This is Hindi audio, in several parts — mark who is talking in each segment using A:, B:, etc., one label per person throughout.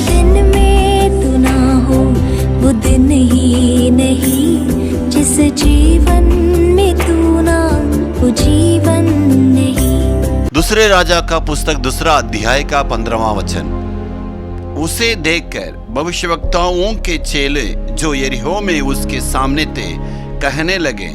A: दिन में तू ना हो वो दिन ही नहीं, जिस जीवन में तू ना वो जीवन नहीं।
B: दूसरे राजा का पुस्तक 2 अध्याय का 15वां वचन। उसे देखकर भविष्यवक्ताओं के चेले जो यरीहो में उसके सामने थे कहने लगे,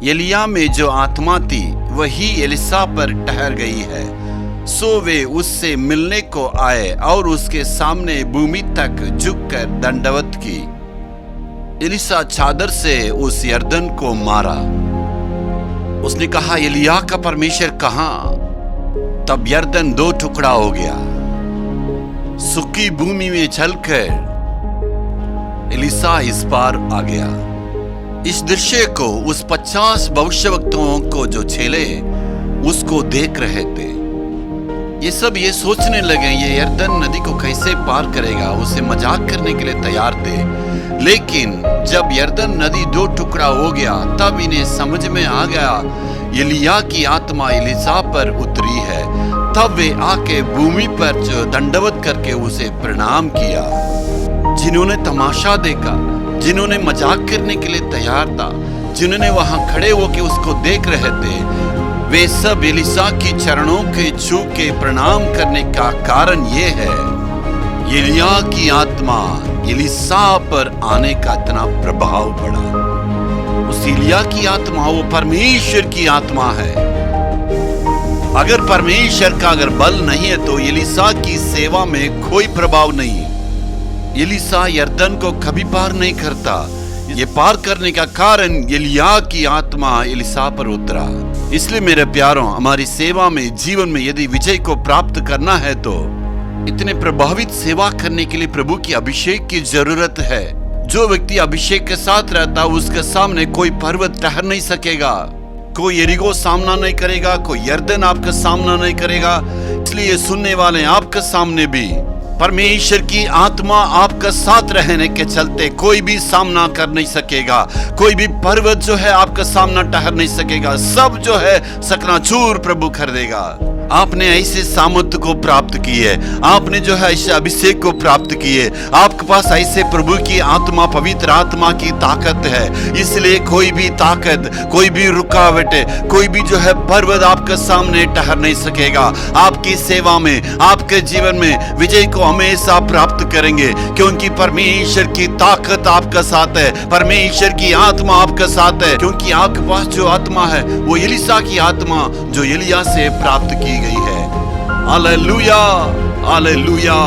B: एलिय्याह में जो आत्मा थी वही एलीशा पर ठहर गई है। सो वे उससे मिलने को आए और उसके सामने भूमि तक झुककर दंडवत की। एलीशा चादर से उस यरदन को मारा। उसने कहा, एलिय्याह का परमेश्वर कहां? तब यरदन 2 टुकड़ा हो गया। सूखी भूमि में चलकर एलीशा इस पार आ गया। इस दृश्य को उस 50 भविष्यवक्ताओं को जो चेले उसको देख रहे थे, ये सब ये सोचने लगे ये यरदन नदी को कैसे पार करेगा। उसे मजाक करने के लिए तैयार थे। लेकिन जब यरदन नदी 2 टुकड़ा हो गया तब इन्हें समझ में आ गया एलिय्याह की आत्मा एलीशा पर उतरी है। तब वे आके भूमि पर जो दंडवत करके उसे प्रणाम किया। जिन्होंने तमाशा देखा, जिन्होंने मजाक करने के लिए तैयार था, जिन्होंने वहां खड़े होकर उसको देख रहे थे, वे सब एलीशा के चरणों के छू के प्रणाम करने का कारण ये है, एलिय्याह की आत्मा एलीशा पर आने का इतना प्रभाव पड़ा। उस एलिय्याह की आत्मा वो परमेश्वर की आत्मा है। अगर परमेश्वर का अगर बल नहीं है तो एलीशा की सेवा में कोई प्रभाव नहीं। एलीशा यरदन को कभी पार नहीं करता। ये पार करने का कारण एलिय्याह की आत्मा एलीशा पर उतरा। इसलिए मेरे प्यारों, हमारी सेवा में, जीवन में यदि विजय को प्राप्त करना है तो इतने प्रभावित सेवा करने के लिए प्रभु की अभिषेक की जरूरत है। जो व्यक्ति अभिषेक के साथ रहता उसके सामने कोई पर्वत ठहर नहीं सकेगा, कोई यरीहो सामना नहीं करेगा, कोई यरदन आपका सामना नहीं करेगा। इसलिए सुनने वाले आपके सामने भी परमेश्वर की आत्मा आपका साथ रहने के चलते कोई भी सामना कर नहीं सकेगा। कोई भी पर्वत जो है आपका सामना ठहर नहीं सकेगा। सब जो है सकनाचूर प्रभु कर देगा। आपने ऐसे सामर्थ्य को प्राप्त की है, आपने जो है ऐसे अभिषेक को प्राप्त की है, आपके पास ऐसे प्रभु की आत्मा, पवित्र आत्मा की ताकत है। इसलिए कोई भी ताकत, कोई भी रुकावट, कोई भी जो है पर्वत आपके सामने ठहर नहीं सकेगा। आपकी सेवा में, आपके जीवन में विजय को हमेशा प्राप्त करेंगे, क्योंकि परमेश्वर की ताकत आपका साथ है, परमेश्वर की आत्मा आपका साथ है। क्योंकि आपके पास जो आत्मा है वो एलीशा की आत्मा जो एलिय्याह से प्राप्त की गई है। Hallelujah, hallelujah.